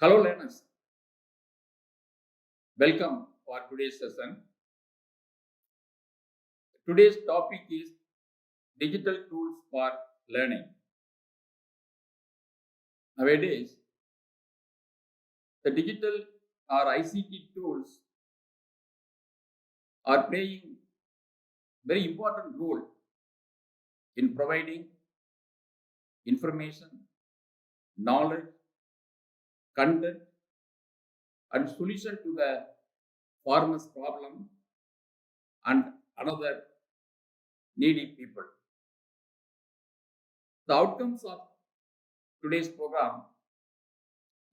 Hello, learners. Welcome for today's session. Today's topic is digital tools for learning. Nowadays, the digital or ICT tools are playing very important role in providing information, knowledge, content, and solution to the farmer's problem and another needy people. The outcomes of today's program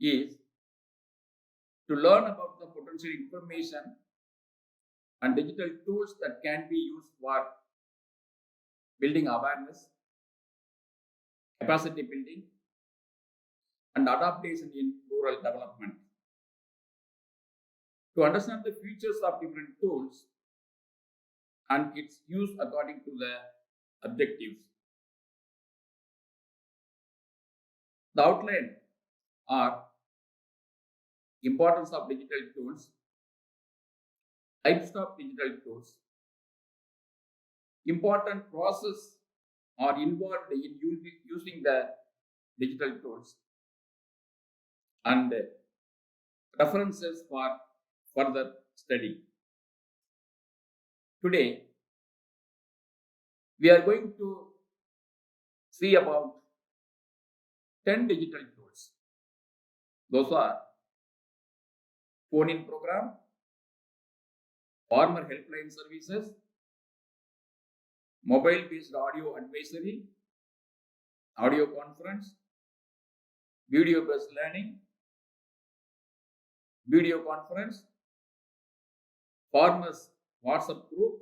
is to learn about the potential information and digital tools that can be used for building awareness, capacity building, and adaptation in rural development. To understand the features of different tools and its use according to the objectives. The outline are importance of digital tools, types of digital tools, important process are involved in using the digital tools, and references for further study. Today, we are going to see about 10 digital tools. Those are phone-in program, farmer helpline services, mobile-based audio advisory, audio conference, video-based learning, video conference, farmers WhatsApp group,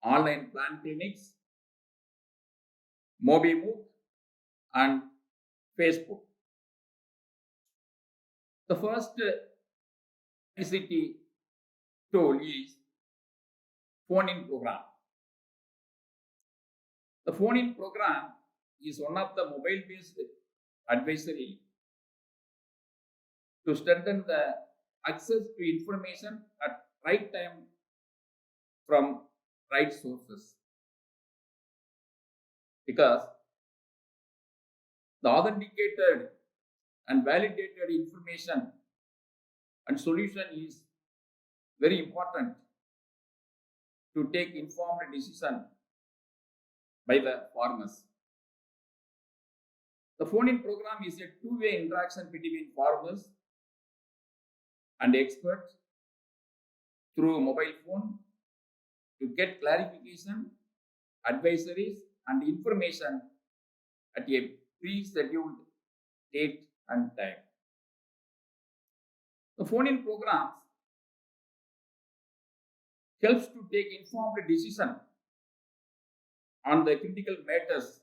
online plant clinics, MobiMove, and Facebook. The first ICT tool is phone-in program. The phone-in program is one of the mobile-based advisory to strengthen the access to information at right time from right sources. Because the authenticated and validated information and solution is very important to take informed decision by the farmers. The phone-in program is a two-way interaction between farmers and experts through mobile phone to get clarification, advisories, and information at a pre-scheduled date and time. The phone-in programs helps to take informed decision on the critical matters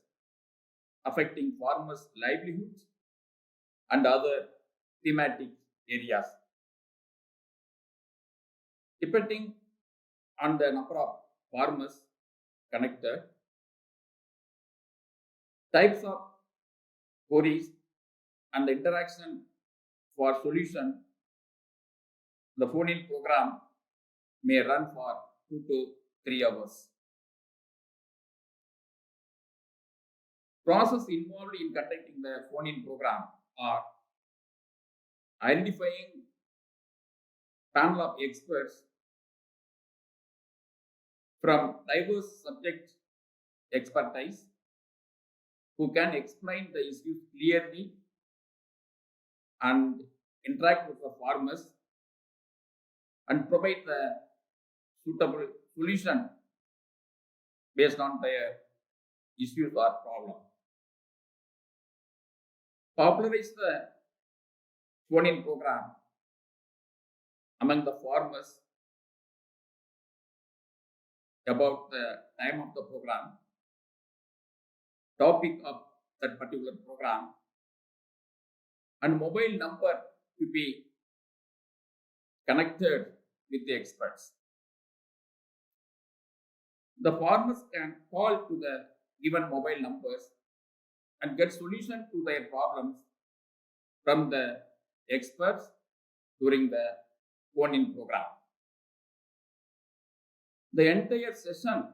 affecting farmers' livelihoods and other thematic areas. Depending on the number of farmers connected, types of queries, and the interaction for solution, the phone-in program may run for 2 to 3 hours. Process involved in conducting the phone-in program are identifying panel of experts from diverse subject expertise who can explain the issues clearly and interact with the farmers and provide the suitable solution based on their issues or problem. Popularize the phone-in program among the farmers about the time of the program, topic of that particular program, and mobile number to be connected with the experts. The farmers can call to the given mobile numbers and get solution to their problems from the experts during the phone-in program. The entire session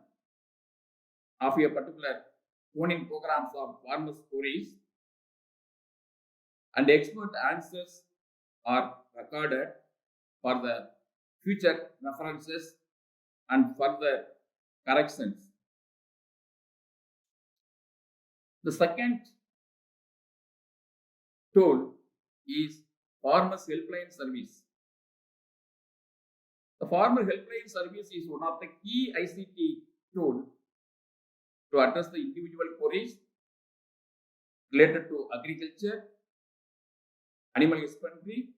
of a particular phone-in programs of farmers' queries and expert answers are recorded for the future references and further corrections. The second tool is Farmers Helpline Service. The Farmer Helpline Service is one of the key ICT tools to address the individual queries related to agriculture, animal husbandry,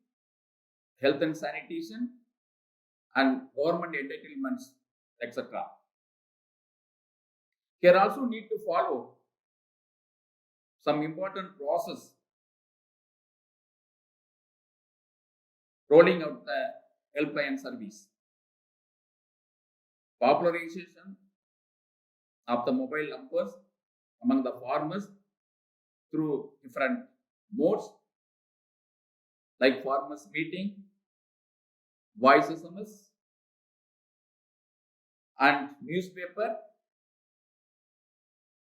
health and sanitation, and government entitlements, etc. Here also need to follow some important process rolling out the helpline service. Popularization of the mobile numbers among the farmers through different modes like farmers meeting, voice SMS, and newspaper,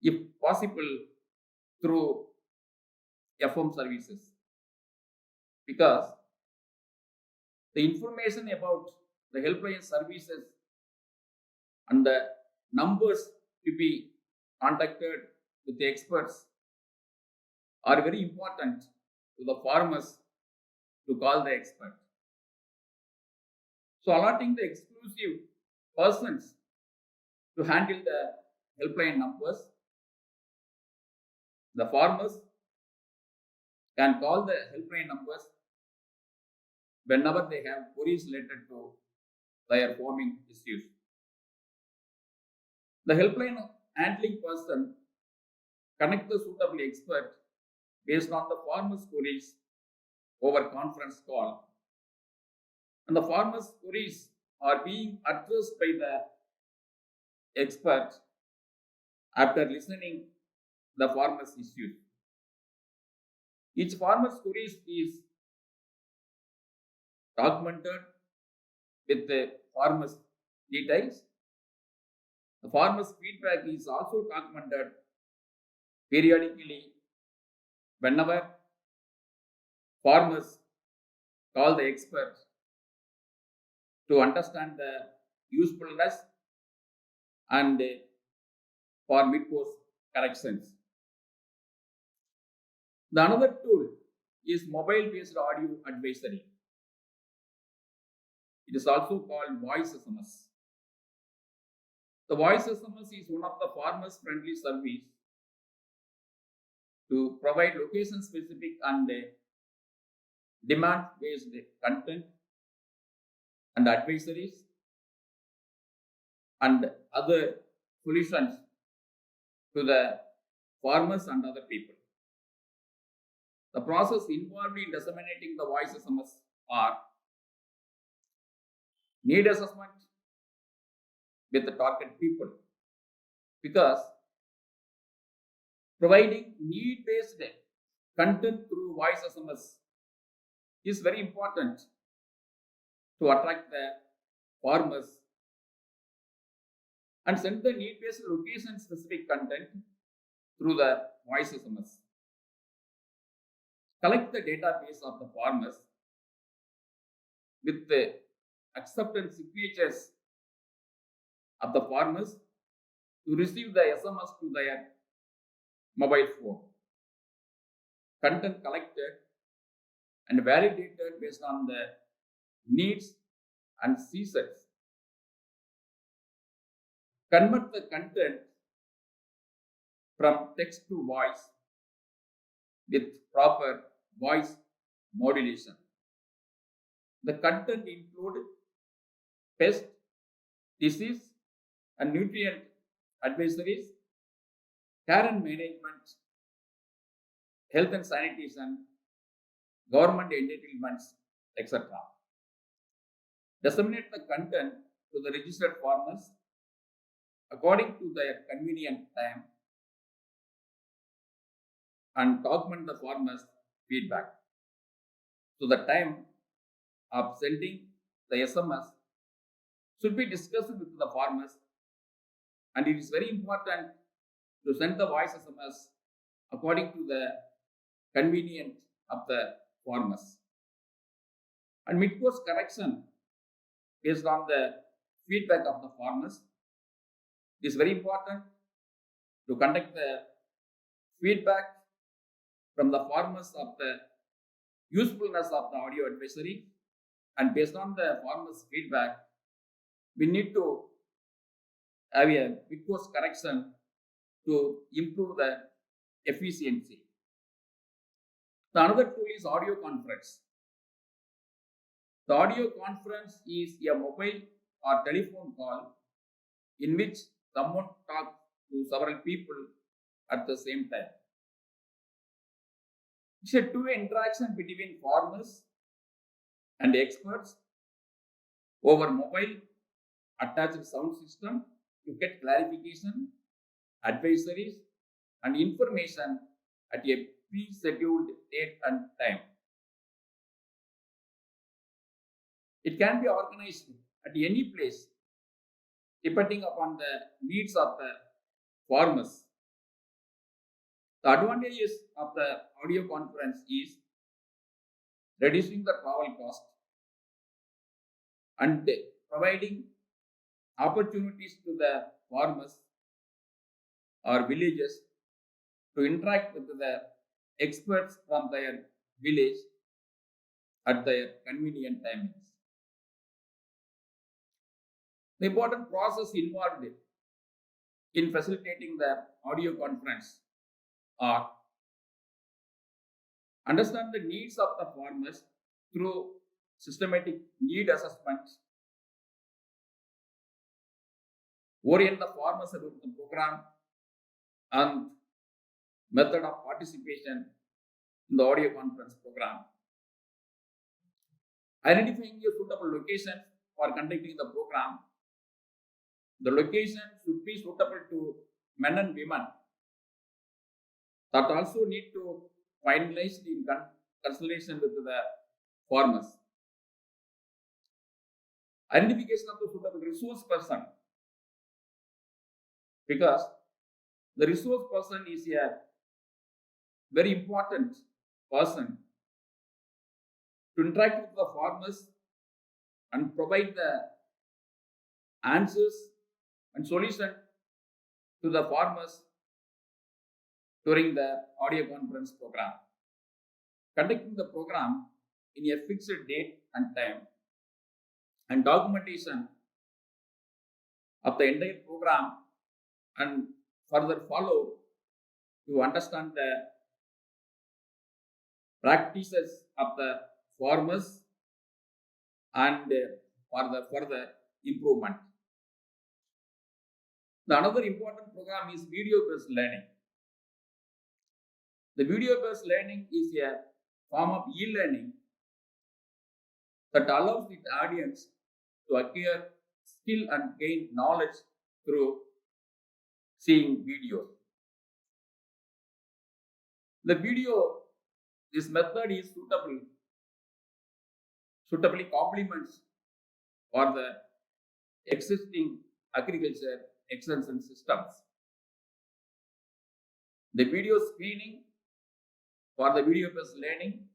if possible through FM services, because the information about the helpline services and the numbers to be contacted with the experts are very important to the farmers to call the expert. So allotting the exclusive persons to handle the helpline numbers, the farmers can call the helpline numbers whenever they have queries related to their farming issues. The helpline handling person connect the suitable expert based on the farmer's queries over conference call, and the farmer's queries are being addressed by the expert after listening the farmer's issues. Each farmer's queries is documented with the farmer's details. The farmer's feedback is also documented periodically whenever farmers call the expert to understand the usefulness and for mid-course corrections. The another tool is mobile-based audio advisory. It is also called voice SMS. The voice SMS is one of the farmers-friendly service to provide location-specific and demand-based content and advisories and other solutions to the farmers and other people. The process involved in disseminating the voice SMS are need assessment with the target people, because providing need-based content through voice SMS is very important to attract the farmers, and send the need-based location-specific content through the voice SMS. Collect the database of the farmers with the acceptance signatures of the farmers to receive the SMS to their mobile phone. Content collected and validated based on the needs and seasons. Convert the content from text to voice with proper voice modulation. The content include pest, disease, and nutrient advisories, care and management, health and sanitation, government entitlements, etc. Disseminate the content to the registered farmers according to their convenient time and document the farmers' feedback. So the time of sending the SMS should be discussed with the farmers, and it is very important to send the voice SMS according to the convenience of the farmers. And mid-course correction based on the feedback of the farmers. It is very important to conduct the feedback from the farmers of the usefulness of the audio advisory, and based on the farmers' feedback, we need to have a mid-course correction to improve the efficiency. The another tool is audio conference. The audio conference is a mobile or telephone call in which someone talks to several people at the same time. It's a two-way interaction between farmers and experts over mobile attached sound system to get clarification, advisories, and information at a pre-scheduled date and time. It can be organized at any place depending upon the needs of the farmers. The advantages of the audio conference is reducing the travel cost and providing opportunities to the farmers or villages to interact with the experts from their village at their convenient timings. The important process involved in facilitating the audio conference are understand the needs of the farmers through systematic need assessments, orient the farmers about the program and method of participation in the audio conference program, identifying a suitable location for conducting the program. The location should be suitable to men and women that also need to finalize in consultation with the farmers. Identification of the suitable resource person, because the resource person is a very important person to interact with the farmers and provide the answers and solution to the farmers during the audio conference program. Conducting the program in a fixed date and time, and documentation of the entire program and further follow to understand the practices of the farmers and for the further improvement. The another important program is video-based learning. The video-based learning is a form of e-learning that allows the audience to acquire skill and gain knowledge through seeing videos. The video, this method is suitably complements for the existing agriculture extension systems. The video screening for the video-based learning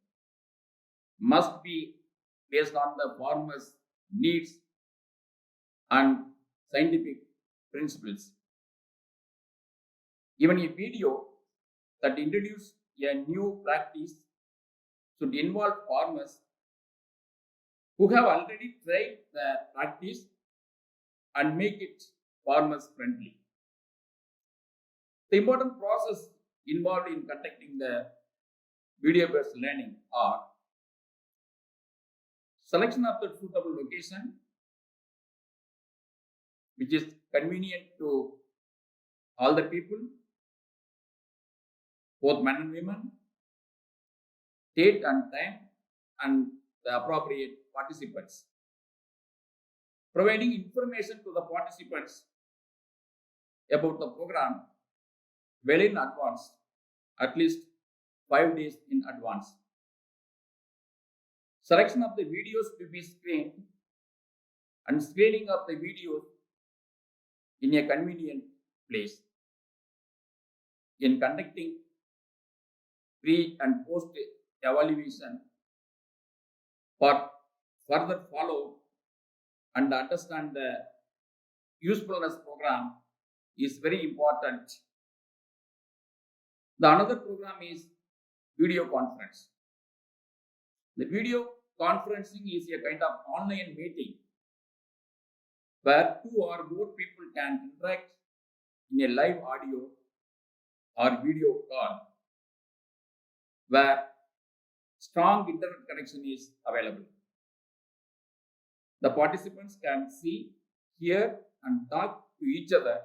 must be based on the farmer's needs and scientific principles. Even a video that introduces a new practice should involve farmers who have already tried the practice and make it farmers friendly. The important process involved in conducting the video-based learning are selection of the suitable location, which is convenient to all the people, both men and women, date and time, and the appropriate participants. Providing information to the participants about the program well in advance, at least 5 days in advance. Selection of the videos to be screened and screening of the videos in a convenient place. In conducting pre and post evaluation for further follow and understand the usefulness program is very important. The another program is video conference. The video conferencing is a kind of online meeting where two or more people can interact in a live audio or video call where strong internet connection is available. The participants can see, hear, and talk to each other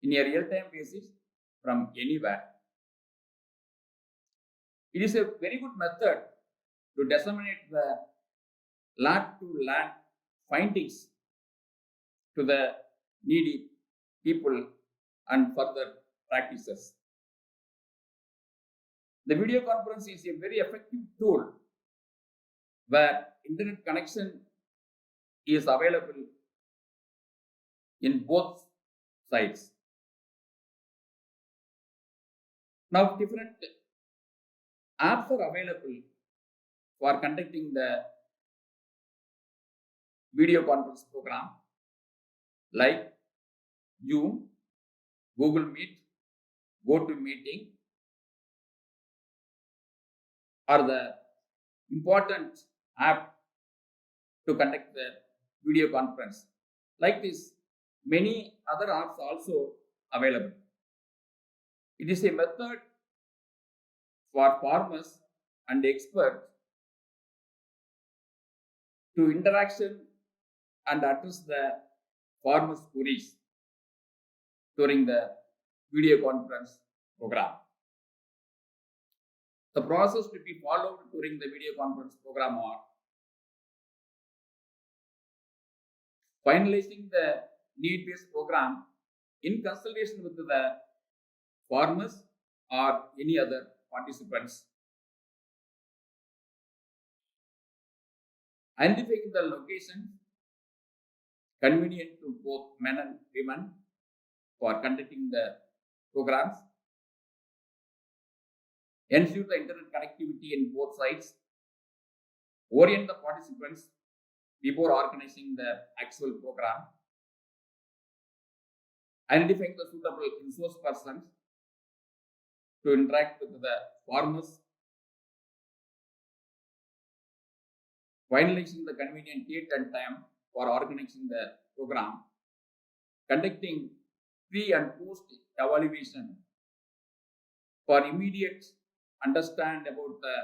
in a real-time basis from anywhere. It is a very good method to disseminate the lab-to-land findings to the needy people and further practices. The video conference is a very effective tool where internet connection is available in both sides. Now, different apps are available for conducting the video conference program like Zoom, Google Meet, GoToMeeting are the important app to conduct the video conference. Like this, many other apps also available. It is a method for farmers and experts to interaction and address the farmers' queries during the video conference program. The process to be followed during the video conference program are finalizing the need-based program in consultation with the farmers or any other participants. Identifying the location convenient to both men and women for conducting the programs. Ensure the internet connectivity in both sides. Orient the participants before organizing the actual program. Identifying the suitable resource persons to interact with the farmers. Finalizing the convenient date and time for organizing the program. Conducting pre and post evaluation for immediate understand about the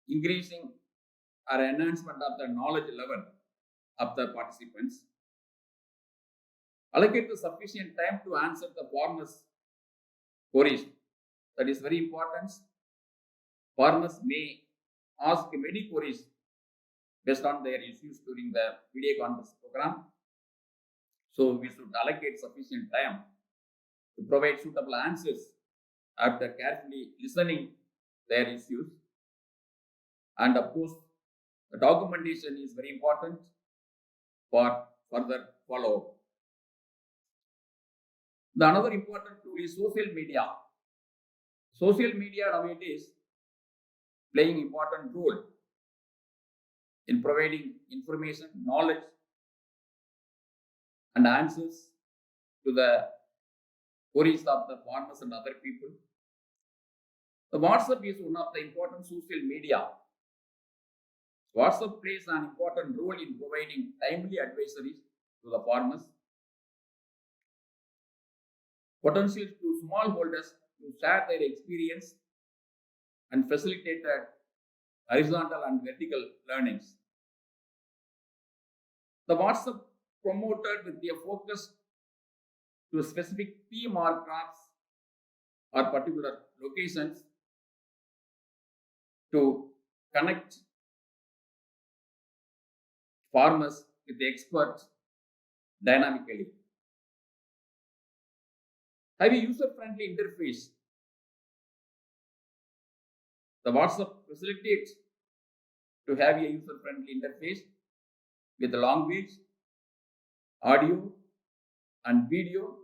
increasing or enhancement of the knowledge level of the participants. Allocate the sufficient time to answer the farmers' queries. That is very important. Farmers may ask many queries based on their issues during the video conference program. So we should allocate sufficient time to provide suitable answers after carefully listening their issues. And of course, the documentation is very important for further follow-up. The another important tool is social media. Social media nowadays playing important role in providing information, knowledge, and answers to the queries of the farmers and other people. The WhatsApp is one of the important social media. WhatsApp plays an important role in providing timely advisories to the farmers. Potential to smallholders to share their experience and facilitated horizontal and vertical learnings. The WhatsApp promoted with a focus to specific theme or crops or particular locations to connect farmers with the experts dynamically. Have a user-friendly interface. The WhatsApp facilitates to have a user-friendly interface with language, audio, and video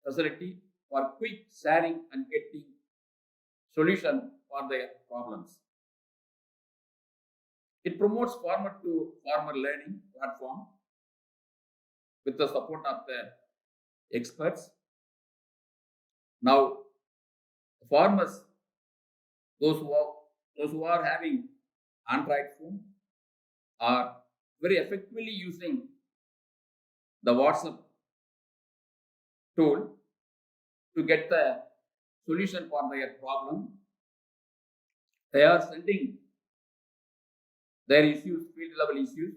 facility for quick sharing and getting solution for their problems. It promotes farmer to farmer learning platform with the support of the experts. Now, farmers, those who are having Android phone, are very effectively using the WhatsApp tool to get the solution for their problem. They are sending their issues, field level issues,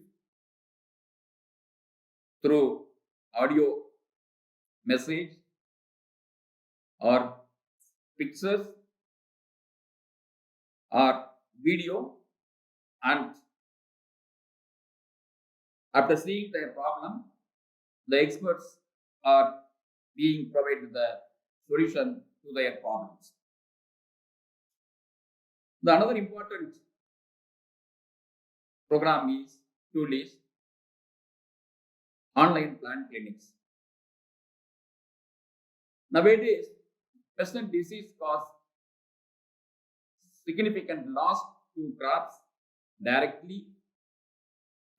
through audio message or pictures or video, and after seeing their problem, the experts are being provided the solution to their problems. The another important program is tool is online plant clinics. Nowadays, pest and disease cause significant loss to crops directly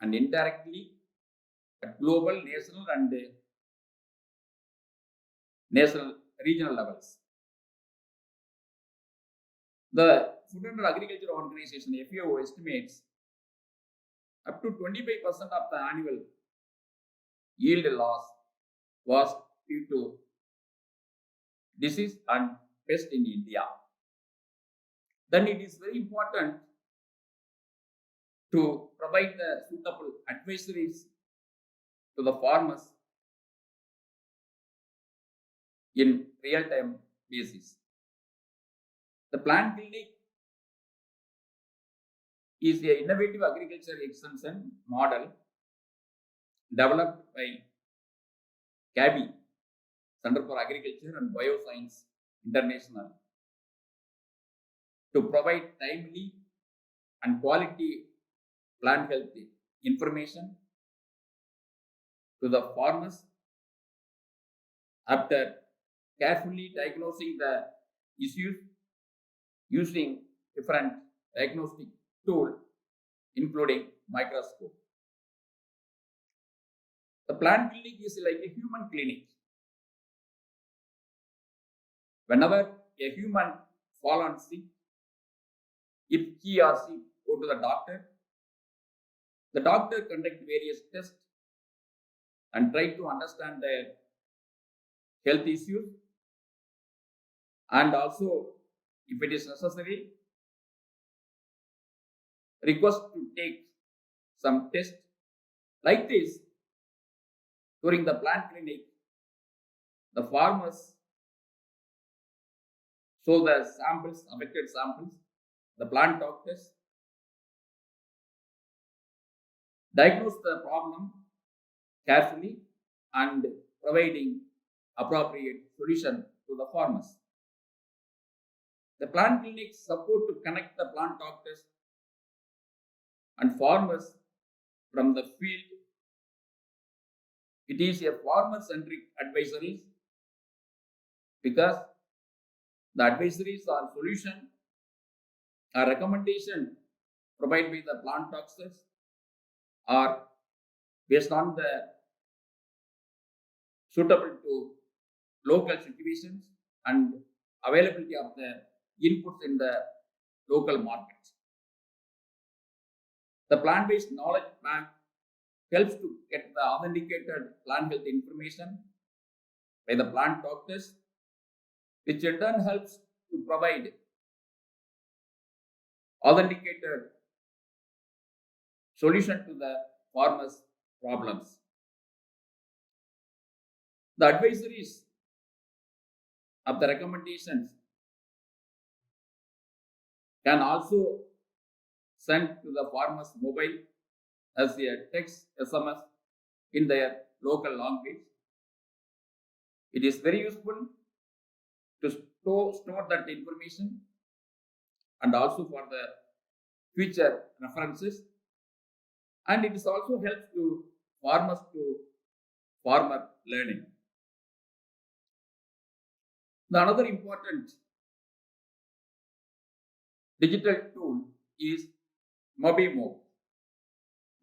and indirectly at global, national, and national regional levels. The Food and Agriculture Organization FAO estimates up to 25% of the annual yield loss was due to disease and pest in India. Then it is very important to provide the suitable advisories to the farmers in real-time basis. The plant clinic is an innovative agriculture extension model developed by CABI, Center for Agriculture and Bioscience International, to provide timely and quality plant health information to the farmers after carefully diagnosing the issues using different diagnostic tools, including microscope. The plant clinic is like a human clinic. Whenever a human falls sick, if he or she go to the doctor conduct various tests and try to understand their health issues, and also, if it is necessary, request to take some test. Like this, during the plant clinic, the farmers show the samples, affected samples, the plant doctors diagnose the problem carefully and providing appropriate solution to the farmers. The plant clinics support to connect the plant doctors and farmers from the field. It is a farmer-centric advisories because the advisories are solution or recommendation provided by the plant doctors are based on the suitable to local situations and availability of the inputs in the local markets. The plant-based knowledge bank helps to get the authenticated plant health information by the plant doctors, which in turn helps to provide authenticated solution to the farmers' problems. The advisories of the recommendations can also send to the farmers' mobile as a text SMS in their local language. It is very useful to store that information and also for the future references And it is also helps to farmers to farmer learning. The another important digital tool is MobiMove.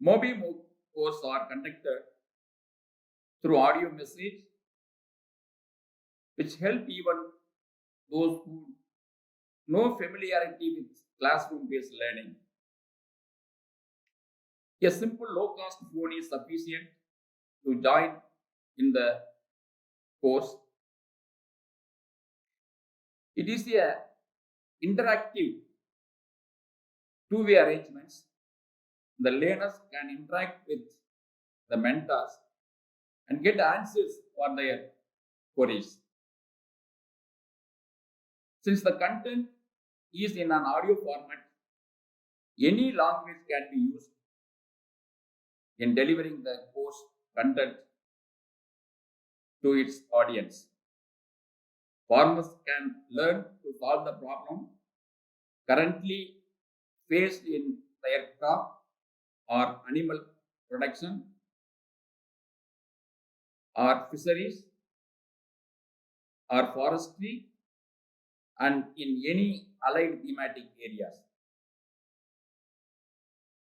MobiMove courses are conducted through audio message, which help even those who no familiarity with classroom-based learning. A simple low-cost phone is sufficient to join in the course. It is a interactive two-way arrangements. The learners can interact with the mentors and get answers for their queries. Since the content is in an audio format, any language can be used in delivering the course content to its audience. Farmers can learn to solve the problem currently faced in their crop or animal production or fisheries or forestry and in any allied thematic areas.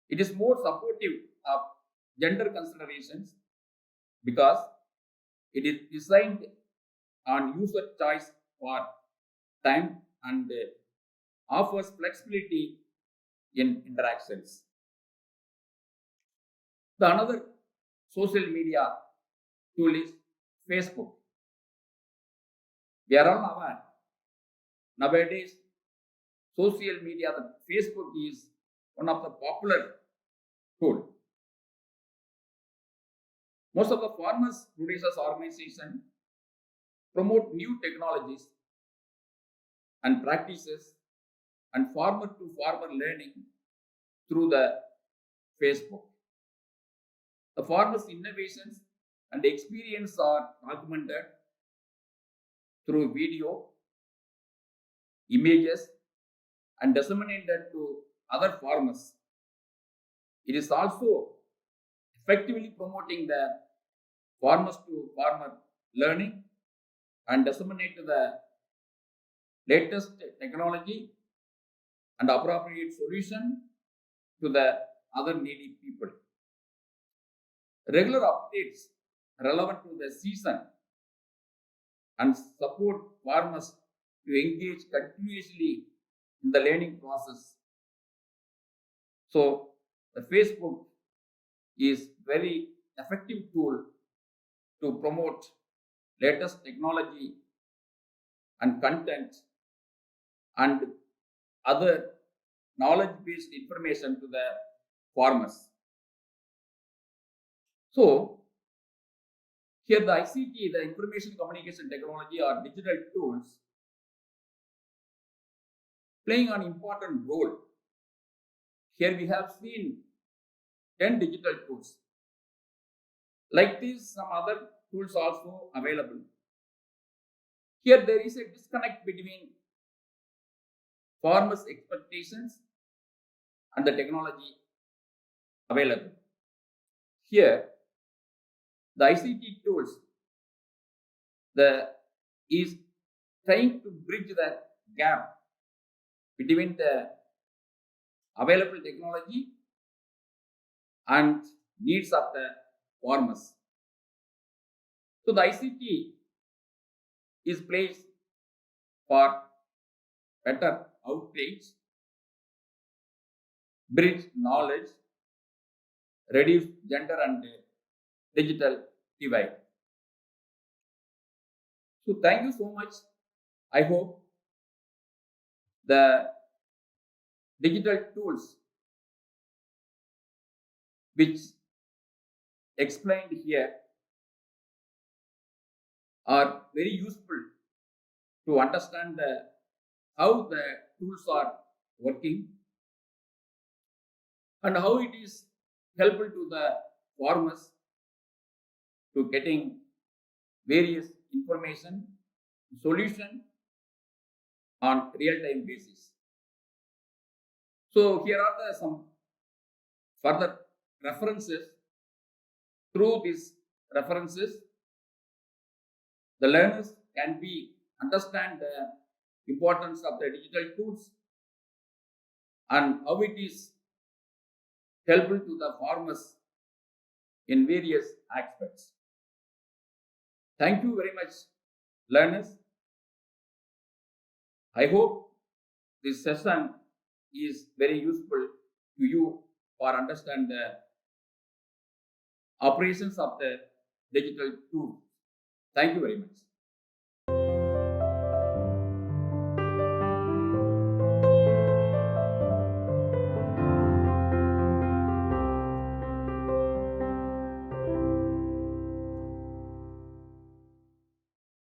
It is more supportive of gender considerations because it is designed on user choice for time and offers flexibility in interactions. The another social media tool is Facebook. We are all aware nowadays social media, the Facebook is one of the popular tool. Most of the farmers producers organization promote new technologies and practices and farmer to farmer learning through the Facebook. The farmers' innovations and experience are documented through video, images, and disseminated to other farmers. It is also effectively promoting the farmers to farmer learning and disseminate the latest technology and appropriate solution to the other needy people. Regular updates relevant to the season and support farmers to engage continuously in the learning process. So the Facebook is very effective tool to promote latest technology and content and other knowledge-based information to the farmers. So here the ICT, the information communication technology or digital tools playing an important role. Here we have seen 10 digital tools. Like this, some other tools also available. Here there is a disconnect between farmers' expectations and the technology available. Here, the ICT tools is trying to bridge the gap between the available technology and needs of the farmers. So the ICT is placed for better outreach, bridge knowledge, reduce gender and digital divide. So thank you so much. I hope the digital tools which explained here are very useful to understand how the tools are working and how it is helpful to the farmers to getting various information, solution on real-time basis. So here are some further references. Through these references, the learners can understand the importance of the digital tools and how it is helpful to the farmers in various aspects. Thank you very much, learners. I hope this session is very useful to you for understand the operations of the digital tool. Thank you very much.